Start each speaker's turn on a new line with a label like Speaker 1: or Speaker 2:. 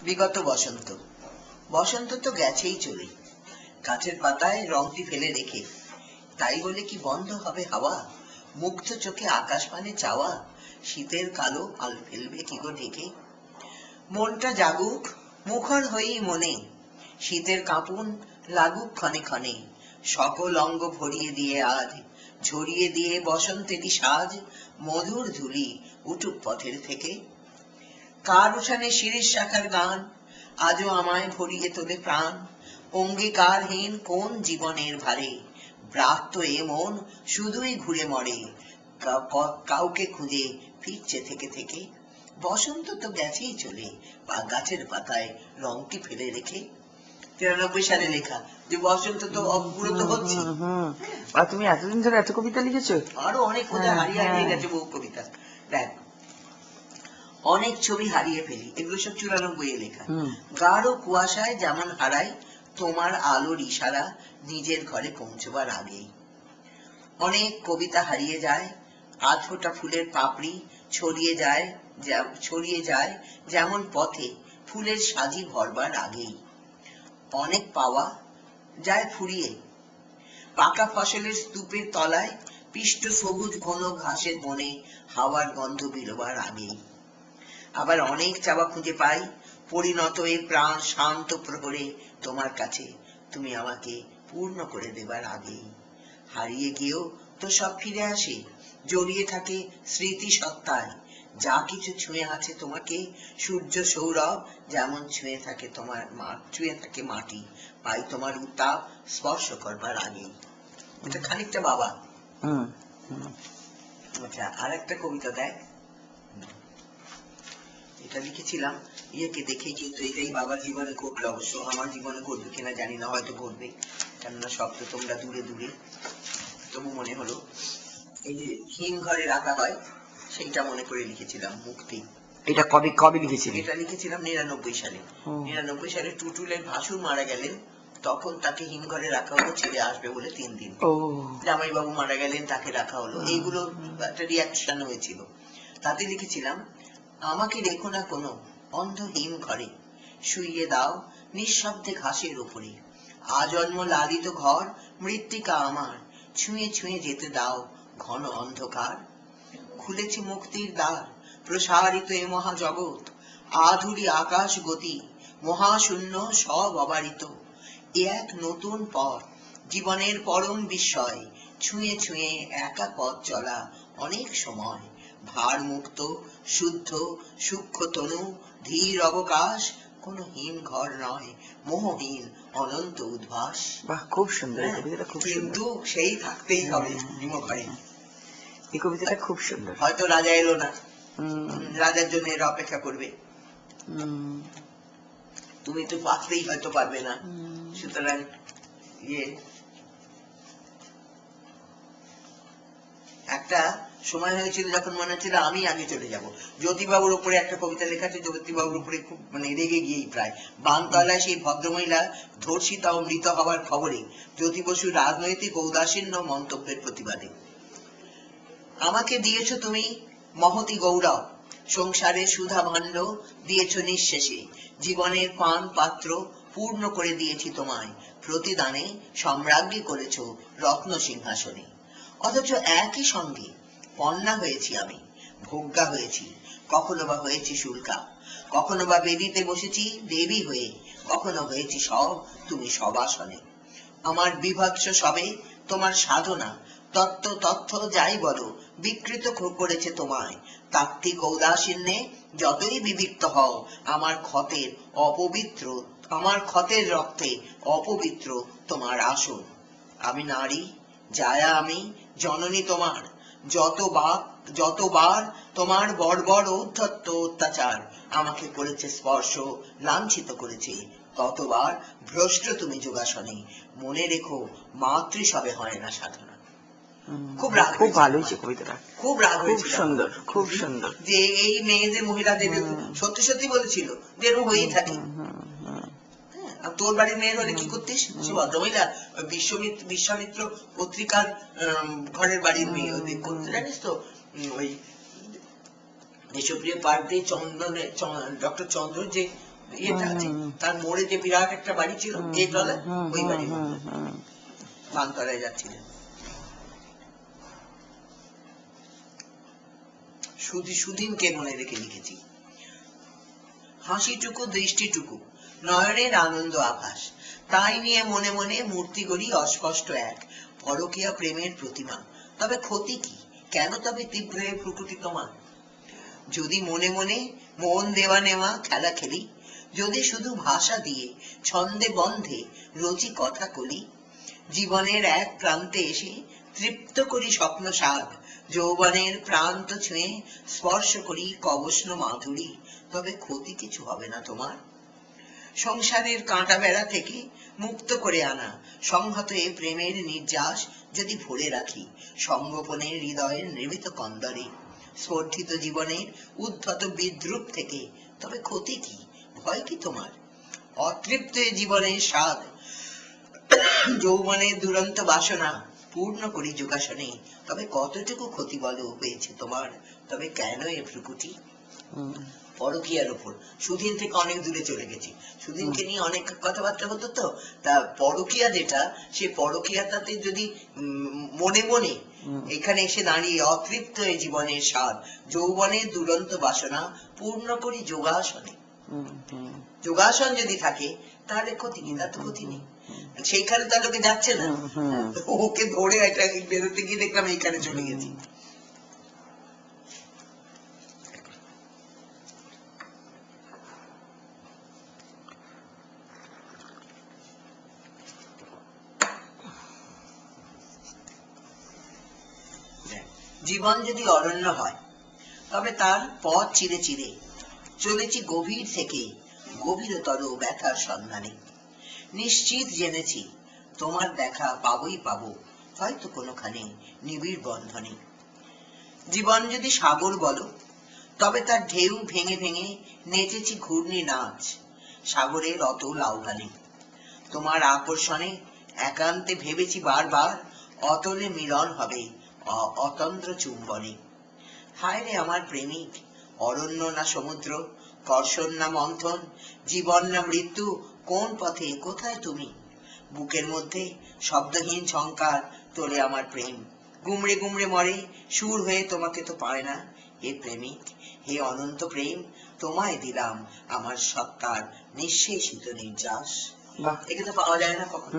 Speaker 1: বিগত বসন্ত। বসন্ত তো গেছেই চলে, গাছের পাতায় রংটি ফেলে রেখে। তাই বলে কি বন্ধ হবে হাওয়া? মুগ্ধ চোখে আকাশ পানে চাওয়া, শীতের কালো আল ফেলবে কি গো ঢেকে? মনটা জাগুক, মুখর হয়েই মনে, শীতের কাঁপুন লাগুক ক্ষণে ক্ষণে। সকল অঙ্গ ভরিয়ে দিয়ে আজ, ঝরিয়ে দিয়ে বসন্তেরই সাজ, মধুর ধুলি উঠুক পথের থেকে। কার উঠানে শিরিষ শাখার গান আজও আমায় ভরিয়ে তোলে প্রাণ। অঙ্গীকারহীন কোন জীবনের ভারে, ব্রাত্য এ মন শুধুই ঘুরে মরে, কাউকে খুঁজে ফিরছে থেকে থেকে। বসন্ত তো গেছেই চলে, বা গাছের পাতায় রংটি ফেলে রেখে। 93 সালে লেখা, যে বসন্ত তো অপূরত হচ্ছে।
Speaker 2: আর তুমি এতদিন ধরে এত কবিতা লিখেছো?
Speaker 1: আরো অনেক কোথায় হারিয়ে হারিয়ে গেছে বহু কবিতা। দেখ, অনেক ছবি হারিয়ে ফেলি, এগুলো সব 94 লেখা। গাঢ় কুয়াশায় যেমন হারাই তোমার আলোর ইশারা নিজের ঘরে পৌঁছবার আগেই। অনেক কবিতা হারিয়ে যায়, আধ ফোটা ফুলের পাপড়ি ছড়িয়ে যায় যেমন পথে ফুলের সাজি ভরবার আগেই। অনেক পাওয়া যায় ফুরিয়ে, পাকা ফসলের স্তূপের তলায়, পিষ্ট সবুজ ঘন ঘাসের বনে হাওয়ার গন্ধ বিলোবার আগেই। আবার অনেক চাওয়া খুঁজে পাই পরিণত এ প্রাণ শান্ত প্রহরে তোমার কাছে, তুমি আমাকে পূর্ণ করে দেবার আগেই। হারিয়ে গিয়েও তো সব ফিরে আসে, জড়িয়ে থাকে স্মৃতি সত্তায়। যা কিছু ছুঁয়ে আছে তোমাকে, সূর্য সৌরভ যেমন ছুঁয়ে থাকে মাটি, পাই তোমার উত্তাপ স্পর্শ করবার আগেই। এটা খানিকটা বাবা। আচ্ছা, আর একটা কবিতা দেখ, এটা লিখেছিলাম ইয়েকে দেখে, কিন্তু এটাই বাবার জীবনে ঘটলো। অবশ্য আমার জীবনে ঘটবে কিনা জানি না, হয়তো ঘটবে, কেননা সব তো তোমরা দূরে দূরে। তবু মনে হলো এই যে হিম ঘরে রাখা হয় সেইটা মনে করে লিখেছিলাম, মুক্তি।
Speaker 2: এটা কবে কবে লিখেছিলি?
Speaker 1: এটা লিখেছিলাম 99 সালে। 99 সালে টুটুলের ভাসুর মারা গেলেন, তখন তাকে হিমঘরে রাখা হলো, ছেড়ে আসবে বলে 3 দিন। জামাই বাবু মারা গেলেন, তাকে রাখা হলো। এইগুলো একটা রিয়াকশন হয়েছিল। তাতে লিখেছিলাম, আমাকে রেখো না কোনো অন্ধ হিম ঘরে, শুইয়ে দাও নিঃশব্দে ঘাসের উপরে। আজন্ম লালিত ঘর মৃত্তিকা আমার, ছুঁয়ে ছুঁয়ে যেতে দাও ঘন অন্ধকার। খুলেছে মুক্তির দ্বার, প্রসারিত এ মহাজগৎ, আধুলি আকাশ গতি, মহাশূন্য সব অবারিত। এ এক নতুন পথ, জীবনের পরম বিস্ময়, ছুঁয়ে ছুঁয়ে একা পথ চলা অনেক সময়। ভার মুক্ত শুদ্ধ সূক্ষ্ম তনু, ধীর অবকাশ, কোন হিম ঘর নয়, মোহহীন অনন্ত উদ্ভাস।
Speaker 2: বাহ, খুব সুন্দর কবিতাটা, খুব সুন্দর।
Speaker 1: কিন্তু সেই থাকতেই হবে হিমঘরে।
Speaker 2: এই কবিতাটা খুব সুন্দর।
Speaker 1: হয়তো রাজা এলো না, রাজার জন্য এরা অপেক্ষা করবে, তুমি তো বাঁচতেই হয়তো পারবে না। সুতরাং একটা সময় হয়েছিল যখন মনে হচ্ছিল আমি আগে চলে যাব। জ্যোতিবাবুর উপরে একটা কবিতা লেখা আছে, জ্যোতিবাবুর উপরে খুব রেগে গিয়েই প্রায়। বানতলায় সেই ভদ্রমহিলা ধর্ষিতা ও মৃত হওয়ার খবরে জ্যোতি বসুর রাজনৈতিক ঔদাসীন্য মন্তব্যের প্রতিবাদে। আমাকে দিয়েছ তুমি মহতি গৌরব, সংসারে সুধা ভাণ্ড দিয়েছ নিঃশেষে, জীবনের পান পাত্র পূর্ণ করে দিয়েছি তোমায়, প্রতিদানে সম্রাজ্ঞী করেছ রত্ন সিংহাসনে। অথচ একই সঙ্গে কন্যা হয়েছি আমি, ভোগ্যা হয়েছি, কখনো বা হয়েছি শুল্কা, কখনো বা বেদিতে বসেছি দেবী হয়ে, কখনো হয়েছি সব তুমি সবাসনে। আমার বিভৎস সবে তোমার সাধনা, তত্ত্ব তথ্য যাই বলো বিকৃত করেছে তোমায়। তাত্ত্বিক ঔদাসীন্যে যতই বিবিক্ত হও, আমার ক্ষতের রক্তে অপবিত্র তোমার আসন। আমি নারী, জায়া আমি, জননী তোমার। যতবার তোমার বর্বর ঔদ্ধত্য অত্যাচার আমাকে করেছে স্পর্শ, লাঞ্ছিত করেছে, ততবার ভ্রষ্ট তুমি যোগাসনে। মনে রেখো মাতৃসবে হয় না সাধনা। খুব রাগ,
Speaker 2: খুব ভালো হয়েছে কবিতাটা,
Speaker 1: খুব রাগ,
Speaker 2: খুব সুন্দর, খুব সুন্দর।
Speaker 1: যে এই মেয়েদের মহিলাদের সত্যি সত্যি বলেছিল যে এরকম হয়েই থাকে। তোর বাড়ির মেয়ের হলে কি করতিস? সে ভদ্রমহিলা বিশ্বামিত্র পত্রিকার ঘরের বাড়ির মেয়ে, ওদের করতে জানিস তো, ওই দেশপ্রিয় পার্টি ডক্টর চন্দ্র যে ইয়েটা আছে, তার মোড়ে যে বিরাট একটা বাড়ি ছিল গেটওয়ালা, ওই বাড়ির মধ্যে বানতলায় যাচ্ছিলেন। সুদিনকে মনে রেখে লিখেছি, হাসিটুকু দৃষ্টিটুকু নয়নের আনন্দ আভাস, তাই নিয়ে মনে মনে মূর্তি গড়ি অস্পষ্ট এক পরকীয়া প্রেমের প্রতিমা। তবে ক্ষতি কি, কেন তবে তীব্র এ প্রকৃতি তোমার? যদি মনে মনে মন দেওয়া নেওয়া খেলা খেলি, যদি শুধু ভাষা দিয়ে ছন্দে বন্ধে রচি কথা কলি, জীবনের এক প্রান্তে এসে তৃপ্ত করি স্বপ্ন সাধ, যৌবনের প্রান্ত ছুঁয়ে স্পর্শ করি কবষ্ণ মাধুরী, তবে ক্ষতি কিছু হবে না তোমার। সংসারের কাঁটা বেড়া থেকে মুক্ত করে আনা সংহত এ প্রেমের নির্যাস যদি ভরে রাখি সংগোপনের হৃদয়ের নির্মিত কন্দরে, স্পর্ধিত জীবনের উদ্ধত বিদ্রুপ থেকে, তবে ক্ষতি কি, ভয় কি তোমার? অতৃপ্ত এ জীবনের স্বাদ যৌবনের দুরন্ত বাসনা পূর্ণ করি যোগাসনে, তবে কতটুকু ক্ষতি বলো হয়েছে তোমার? তবে কেন এ ভ্রুকুটি? পরকীয়ার উপর সুদিন থেকে অনেক দূরে চলে গেছি, সুদিনকে নিয়ে অনেক কথাবার্তা হতো, তো তা পরকীয়া যেটা, সে পরকীয়াটাতে যদি মনে মনে এখানে এসে দাঁড়িয়ে অতৃপ্ত এই জীবনের স্বাদ যৌবনের দুরন্ত বাসনা পূর্ণ করি যোগাসনে, যোগাসন যদি থাকে তাহলে ক্ষতি নেই, তার তো ক্ষতি নেই। সেইখানে তার লোকে যাচ্ছে না, ওকে ধরে এটা বেরোতে গিয়ে দেখলাম এইখানে চলে গেছি। জীবন যদি অরণ্য হয়, তবে তার পথ চিরে চিরে চলেছি গভীর থেকে গভীরতর ব্যথার সন্ধানে। নিশ্চিত জেনেছি তোমার দেখা পাবই পাবো, হয়তো কোনোখানে নিবিড় বন্ধনে। জীবন যদি সাগর বলো, তবে তার ঢেউ ভেঙে ভেঙে নেচেছি ঘূর্ণি নাচ সাগরের অতল আহ্বানে। তোমার আকর্ষণে একান্তে ভেবেছি বারবার অতলে মিলন হবে অতন্দ্র চুম্বনে। হায় রে আমার প্রেমিক, অরণ্য না সমুদ্র, কর্ষণ না মন্থন, জীবন না মৃত্যু, কোন পথে কোথায় তুমি? বুকের মধ্যে শব্দহীন ঝংকার তোলে আমার প্রেম, গুমড়ে গুমড়ে মরে সুর হয়ে, তোমাকে তো পায় না। হে প্রেমিক, হে অনন্ত প্রেম, তোমায় দিলাম আমার সত্তার নিঃশেষিত নির্যাস। একে তো পাওয়া যায় না কখনো।